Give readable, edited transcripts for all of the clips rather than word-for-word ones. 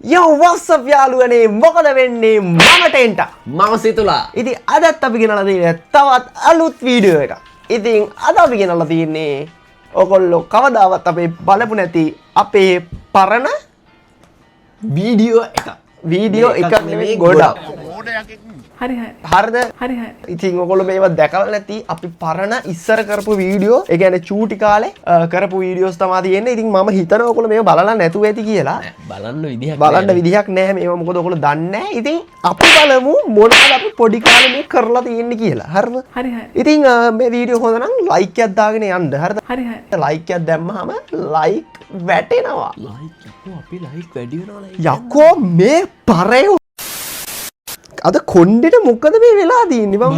Yo, what's up යාළුවනේ මොකද වෙන්නේ මම ටෙන්ටා මම සිතුලා ඉතින් අදත් අපි ගෙනලා තියෙන්නේ තවත් අලුත් වීඩියෝ එකක්. ඉතින් අද අපි ගෙනලා තියෙන්නේ ඔයගොල්ලෝ කවදාවත් අපේ බලපු නැති අපේ පරණ වීඩියෝ එකක් නෙමෙයි ගොඩක්. හරි හරි හරිද? හරි හරි ඉතින් ඔයගොල්ලෝ මේවා දැකලා නැති අපි පරණ ඉස්සර කරපු වීඩියෝ ඒ කියන්නේ චූටි කාලේ කරපු වීඩියෝස් තමයි තියෙන්නේ. ඉතින් මම හිතනවා ඔයගොල්ලෝ මේවා බලලා නැතුව ඇති කියලා. බලන්න විදිහක් නැහැ මේවා මොකද ඔයගොල්ලෝ දන්නේ නැහැ. ඉතින් අපි බලමු මොනවද අපි පොඩි කාලේ මේ කරලා තියෙන්නේ කියලා. හරිද? හරි හරි ඉතින් මේ වීඩියෝ හොඳ නම් ලයික් එකක් දාගෙන යන්න. හරිද? හරි හරි ලයික් එකක් දැම්මහම ලයික් වැටෙනවා. අපි ලයික් වැඩි වෙනවා යකෝ මේ පරයෝ අද කොණ්ඩෙට මොකද මේ වෙලා තියෙන්නේ බං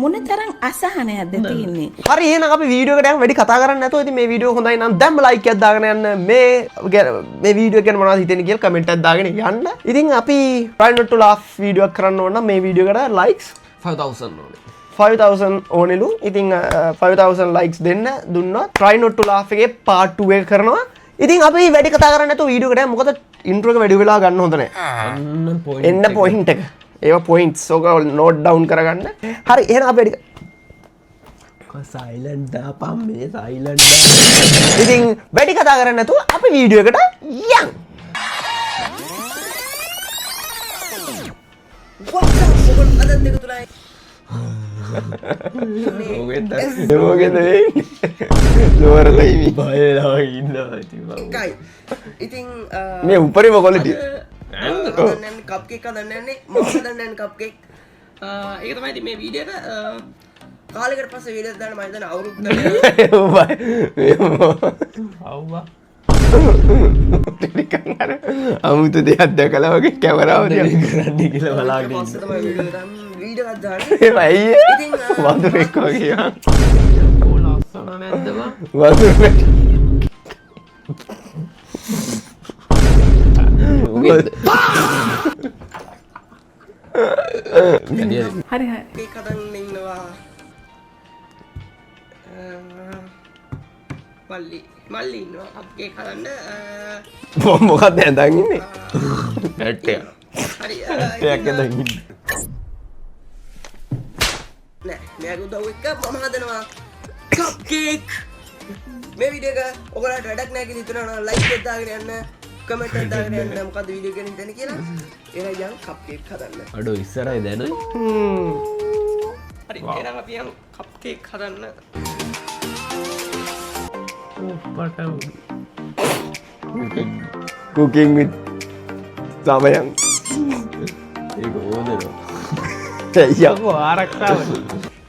මොන තරම් අසහනයක්ද තියෙන්නේ. හරි එහෙනම් අපි වීඩියෝ එකට යමු වැඩි කතා කරන්නේ නැතුව ඉතින් මේ වීඩියෝ හොඳයි නම් දැම්ම ලයික් එකක් දාගෙන යන්න මේ වීඩියෝ එක ගැන මොනවද හිතෙන්නේ කියලා කමෙන්ට් එකක් දාගෙන යන්න. ඉතින් අපි try not to laugh video එකක් කරන්න ඕන නම් මේ වීඩියෝ එකට likes 5000 ඕනේ 5000 ඕනෙලු. ඉතින් 5000 likes දෙන්න දුන්නොත් try not to laugh එකේ part 2 එක කරනවා. ඉතින් අපි වැඩි කතා කරන්නේ නැතුව වීඩියෝ එකට යමු. මොකද intro එක වැඩි වෙලා ගන්න හොඳ නැහැ. එන්න point එක. ඒවා points ඔක note down කරගන්න. හරි එහෙනම් අපි වැඩි සයිලන්ට් දාපම් මේ සයිලන්ට් ඉතින් වැඩි කතා කරන්නේ නැතුව අපි වීඩියෝ එකට යමු. මොකද වෙන්නේ? ලෝරතයි බයලා ඉන්නවා ඉතින් මේ උපරිම quality. කප් කේක් හදන්නේ මම හදන්නේ කප් කේක්. ඒක තමයි ඉතින් මේ වීඩියෝ එක කාලයකට පස්සේ වීඩියෝ දාන්න මම හිතන අවුරුද්දකට අවුවා ටිකක් අර අමුතු දෙයක් දැකලා වගේ කැමරාව දිහා කරන්නේ කියලා බලාගෙන පස්සේ තමයි වීඩියෝ එකක් දාන්නේ. ඒ අයියේ වඳුරෙක් වගේ ආ ලස්සන නැද්ද බං වඳුරෙක් හරි හරි කේක් හදන්න ඉන්නවා මල්ලි ඉන්නවා කප් කේක් හදන්න මොකක්ද ඇඳන් ඉන්නේ? ඇට්ටය හරි ඇට්ටයක් ඇඳන් ඉන්නේ නෑ මෙයාගේ උදව් එක්ක මම හදනවා කප් කේක්. මේ වීඩියෝ එක ඔයාලට වැඩක් නැහැ කියලා හිතනවා නම් ලයික් එකක් දාගෙන යන්න කමෙන්ට් එකක් දාගෙන යන්න මොකද්ද වීඩියෝ එකෙන් හිතන්නේ කියලා. එහෙනම් යන් කප් කේක් හදන්න. අඩෝ ඉස්සරයි දැනුයි හරි එහෙනම් අපි යන් කප් කේක් හදන්න. cooking with සමයන් ඒක ඕනෙනවා යකෝ ආරක්ෂාව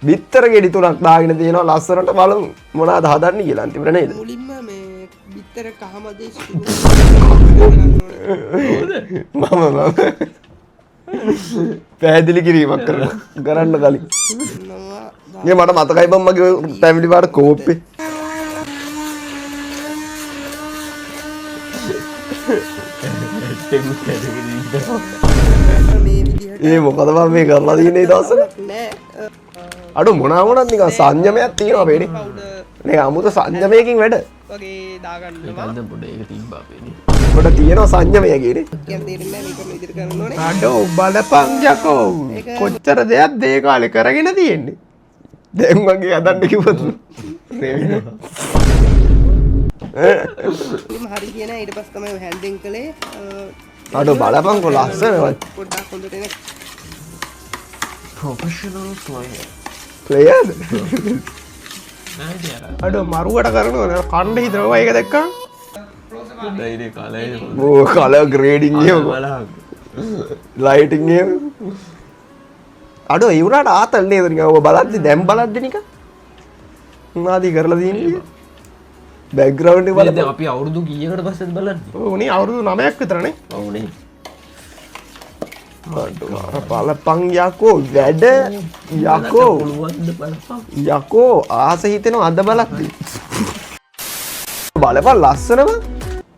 බිත්තර ගෙඩි තුනක් දාගෙන තියෙනවා ලස්සනට බලමු මොනවද හදන්නේ කියලා අන්තිමට නේද? මුලින්ම මේ බිත්තර කහමදේ මම පැහැදිලි කිරීමක් කරන්න කලින් මේ මට මතකයි බං මගේ ෆැමිලි පාර කෝප්පේ ඒ මොකද බං මේ කරලා තියෙන්නේ දවසක නෑ අඩු මොනවා වුණත් නිකන් සංයමයක් තියෙනවා පේන්නේ නේ අමුතු සංයමයකින් වැඩ වගේ දාගන්නවා. ගන්න පොඩ ඒක තිබ්බා පේන්නේ කොට තියෙනවා සංයමය කියන්නේ කියන්න තේරෙන්නේ නෑ මේක විදිහට කරන්න ඕනේ. අඩෝ බලපං යකෝ කොච්චර දෙයක් දේ කාලේ කරගෙන තියෙන්නේ දැන් වගේ හදන්න කිව්වොත් ඉතින් හරි කියන ඊට පස්සේ තමයි හැන්ඩින් කළේ. අඩෝ බලපං කො ලස්සන පොඩ්ඩක් හොඳට එන ප්‍රොෆෙෂනල් ප්ලේයර්ද අඩෝ මරුවට කරනවා කණ්ඩ හිතනවා ඒක දැක්කා ඩයිරේ කාලේ ඕ කලර් ග්‍රේඩින් එක බලහන් ලයිටින් එක අඩෝ ඒ උනාට ආතල් නේද නිකන් ඔබ බලද්දි දැන් බලද්දි නිකන් මොනවාද කරලා තියෙන්නේ බෑග්ග්‍රවුන්ඩ් එක බලන්න දැන් අපි අවුරුදු කීයකට පස්සේද බලන්නේ උනේ අවුරුදු 9ක් විතරනේ ඔව්නේ බලපං යකෝ වැඩ යකෝ පුළුවන්ද බලපන් යකෝ ආස හිතෙනවා අද බලද්දි බලපන් ලස්සනම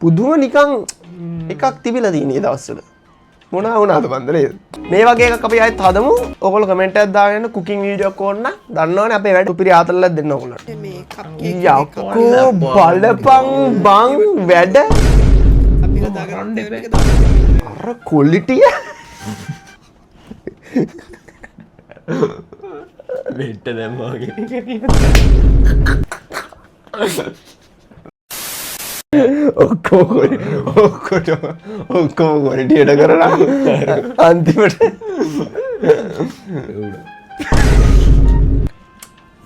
පුදුම නිකන් එකක් තිබිලා තියෙන මේ දවස්වල මොනවා වුණාද බන්ද නේද මේ වගේ එකක් අපි ආයෙත් හදමු ඔයගොල්ලෝ කමෙන්ට් එකක් දාගෙන කුකින් වීඩියෝ එකක් ඕන නම් දන්නවනේ අපේ වැඩ උපිරි ආතල්ලක් දෙන්න ඔයගොල්ලන්ට මේ කප් යකෝ බලපං බං වැඩ අර කොලිටිය වෙට්ට දැම්මාගේ ඔක්කෝම කොලිටියට කරලා අන්තිමට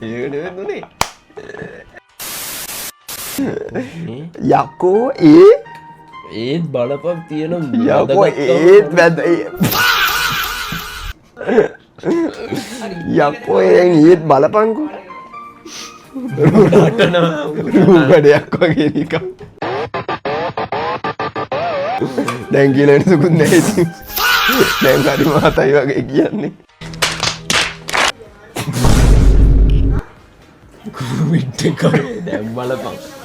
ඒනේ යකෝ ඒත් බලපක් තියෙන යකෝ ඒත් වැද යකෝ ඒත් බලපංකු රූකඩයක් වගේ නිකම් දැන් කියලට සුකුත් නැති දැන් හරි මහතයි වගේ කියන්නේ විට්ට දැම් බලපක්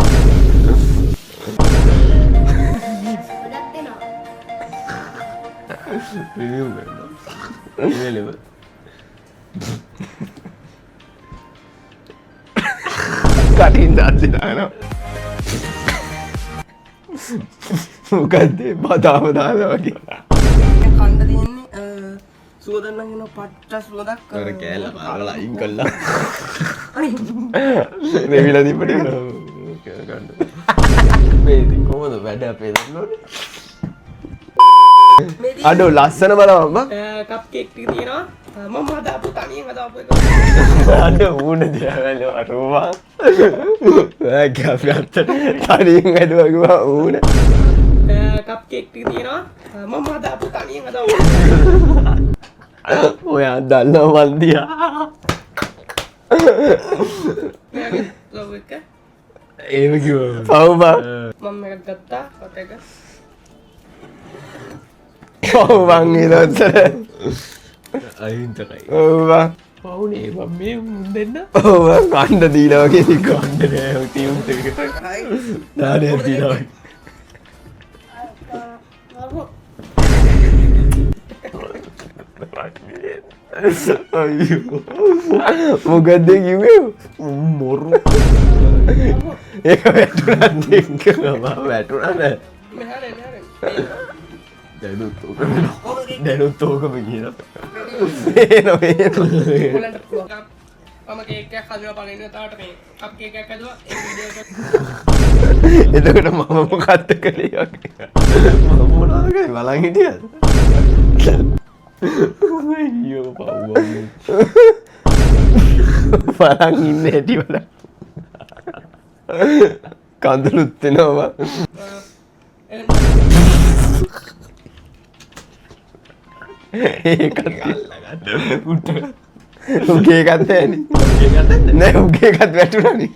ලෙව කටින් දත්සිනාන මොකක්දේ බතාව දාල වගේ කණ්ඩ තියෙන්නේ සුවදන්නගෙන පට්ට සුවදක් කර කෑල්ල පාගල අයින් කල්ලා රෙවිල දිපට මේති කොමද වැඩ අපේ දන්නෝට අඩු ලස්සන බලවම්ම කප් කේක් ටික තියෙනවා මම හදාපු තනියෙන් හදාපු එක අඩ ඌන දියවැල අරුවා ගැප්ගත්ත තනියෙන් ඇඩුවගවා ඌන කප් කේක් ටික තියෙනවා මම හදාපු තනියෙන් හදාපු ඔයා දන්න වන්දියා ලව් එක ඒම කිව පව්බා මම එකක් ගත්තා කොට එක පව්බංගේ දොත්තර අයින්තකයි ඔවා පවුනේ මේ දෙන්න ඔව කණ්ඩ දීලවගේ කොන්ඩ තියුම්ට දානය තිරයි මොකක්ද කිවේ මොරු ඒ වැටුනත් එක්ක වැටුනන දැනුත් ඕකම කියන මම කේක් එකක් හදලා බලන්න තාට මේ කප් කේක් එකක් හදුවා ඒ වීඩියෝ එක එතකොට මම මොකක්ද කළේ වගේ මම මොනවද බලන් හිටියද අයියෝ පව්වා බලන් ඉන්න හැටි වල කඳුළුත් වෙනවා ඒකත් උගේ එකත් නෑ උගේ එකත් වැටුනනි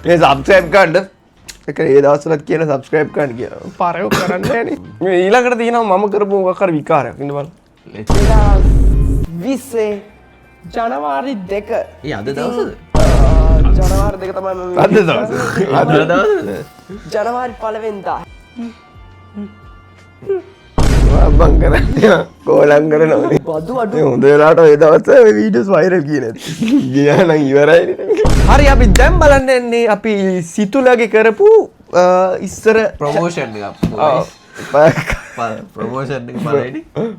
ඒ සබ්ස්ක්‍රයිබ් කරන්න එක ඒ දවස්වලත් කියන සබ්ස්ක්‍රයිබ් කරන්න කියලා පරයෝ කරන්න නෑනේ මේ ඊළඟට තියෙනවා මම කරපු මොකක් හරි විකාරයක් ඉන්න බලන්න 20 ජනවාරි 2 ඒ අද දවසද ජනවාරි 2 තමයි මම අද දවස අද දවසද ජනවාරි 1 වෙනිදා බං කරන්නේ කෝලම් කරනවා බදු අඩු හොඳ වෙලාට ඒ දවස්වල මේ වීඩියෝස් වයිරල් කියන ගියා නම් ඉවරයි හරි අපි දැන් බලන්න යන්නේ අපි සිතුලගේ කරපු ඉස්සර ප්‍රමෝෂන් එක ප්‍රමෝෂන් එක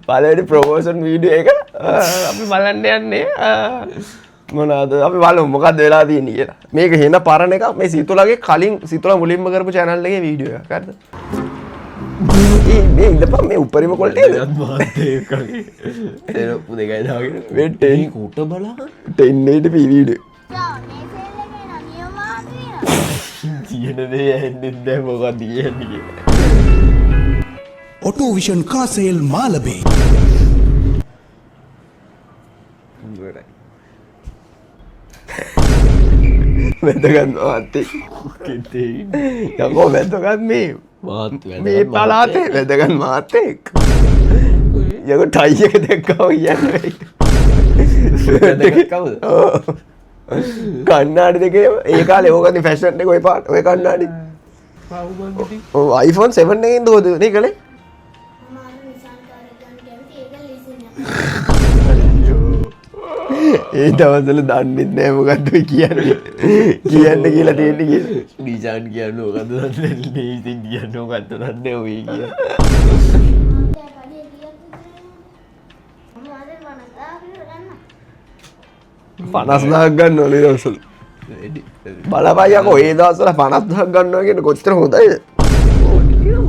පළවෙනි ප්‍රමෝෂන් වීඩියෝ එක අපි බලන්න යන්නේ මොනවාද අපි බලමු මොකක්ද වෙලා තියෙන්නේ කියලා මේක හෙන පරණ එක මේ සිතුලගේ කලින් සිතුල මුලින්ම කරපු channel එකේ වීඩියෝ එකක් හරිද මේ ඉඳපන් මේ උපරිම කොල්ටේ මාතයකගේ එරපු දෙකයි දාගෙන වෙට්ටේ කුට බලා 1080p වීඩියෝ තියෙන දේ ඇහෙන්නෙත් නෑ මොකක්ද කියන්නේ Auto Vision car sale Malabe. වැදගත් මාතේ කෙතේ යකෝ වැදගත් මේ මාත් මේ පලාතේ වැදගත් මාතෙක් යකෝ ටයි එක දැක්කම කියන්නේ කවුද කන්නාඩි දෙකේ ඒ කාලේ ඕකනේ ෆැෂන් එක ඔය පාට ඔය කන්නාඩි ඔව් iPhone 7 එකෙන් දෝදනේ කලේ ඒ දවස්වල දන්නෙත් නෑ මොකද්ද ඔය කියන්නේ කියන්න කියලා තියෙන්නේ කියලා. ඩිසයින් කියන්නේ මොකද්ද දන්නේ නැහැ. ඉතින් කියන්නේ මොකද්ද දන්නේ නැහැ ඔය කියන්නේ. $50,000 ගන්න ඕනේ දවස්වල. බලපන් යකෝ ඒ දවස්වල $50,000 ගන්නවා කියන්නේ කොච්චර හොඳයිද?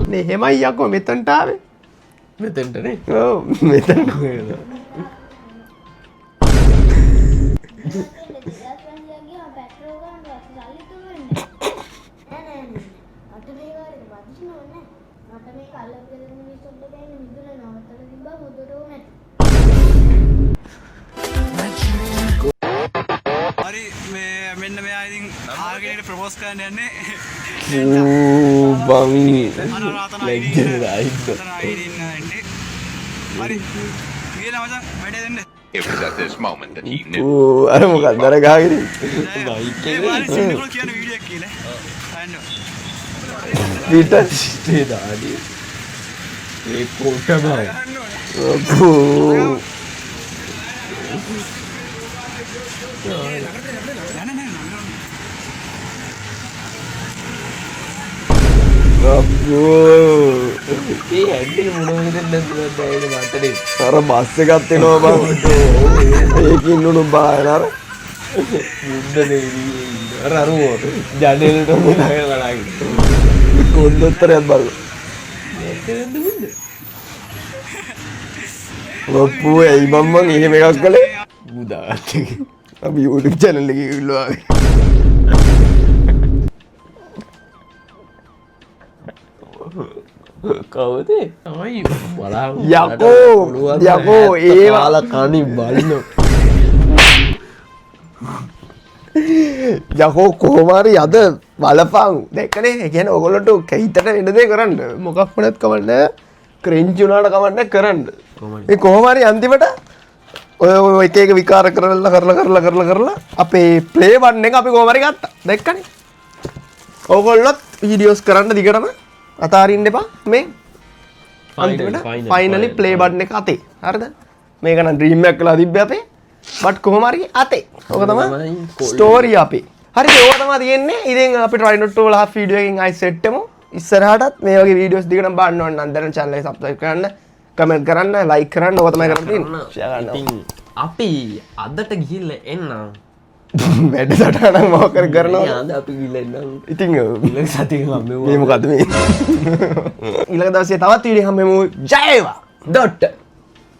නේ එහෙමයි යකෝ මෙතනට ආවේ. මෙතෙන්ටනේ. ඔව් මෙතන හරි මේ මෙන්න මෙයා ඉතින් ආගෙනට ප්‍රපෝස් කරන්න යන්නේ බං අනරාතන ලැජ්ජ වෙලා ඉන්න. හරි ගිහලා මචං වැඩේ දෙන්න It was at this moment that he knew. අර මොකක්ද අර ගහගෙන ඒ වාරි සින්දුකෝ කියන වීඩියෝ එක කියලා අන්න පිට ඒ දාඩි. ඒ කොටම අපෝ අපෝ ඒ ඇඩේ මොනවද දෙන්නද දැයිද මටනේ. අර බස් එකක් එනවා බං ඒකින් උණු බාන අර මුද්ද දෙවි. අර අරුව ජනෙලට මුදාගෙන බලන්න. කොන්දොත්තරයක් බලන්න දෙන්න මුද්ද. අපෝ ඇයි මම්මන් එහෙම එකක් කළේ මුදාගත්ත. අපි YouTube channel එකේ ඉල්ලුවා කවුද? තමයි බලාගෙන යකෝ ඒවා කාලා කණි බලන. යකෝ කොහොම හරි අද බලපං දැක්කනේ ඒ කියන්නේ ඔයගොල්ලන්ට හිතට වෙන දේ කරන්න මොකක් වුණත් කමන්න ක්‍රින්ජ් උනාට කමන්න කරන්න මේ කොහොම හරි අන්තිමට ඔය එක එක විකාර කරලා අපේ ප්ලේ බටන් එක අපි කොහොම හරි ගත්තා දැක්කනේ ඔයගොල්ලොත් වීඩියෝස් කරන්න දිගටම අතාරින්න එපා මේ අන්තිමට ෆයිනලි ප්ලේ බටන් එක අතේ හරිද මේක නම් ඩ්‍රීම් එකක් කළා තිබ්බේ අපේ බට් කොහොම හරි අතේ ඕක තමයි ස්ටෝරි අපේ හරි ඒක තමයි තියෙන්නේ ඉතින් අපි try not to laugh video එකකින් ආයි සෙට් වෙමු ඉස්සරහටත් මේ වගේ වීඩියෝස් දිගටම බලන්න ඕන නම් දැන් channel එක subscribe කරන්න කමෙන්ට් කරන්න like කරන්න ඕක තමයි කරන්න තියෙන්නේ share කරන්න ඉතින් අපි අදට ගිහිල්ලා එන්න. වැඩ සටහනක් මොකක් කර කරනවා අද අපි ගිහිල්ලා එන්න. ඉතින් ඊළඟ සතියේ හම්බෙමු. මේ මොකද්ද මේ ඊළඟ දවසේ තවත් වීඩියෝ හම්බෙමු ජය වේවා ඩොට්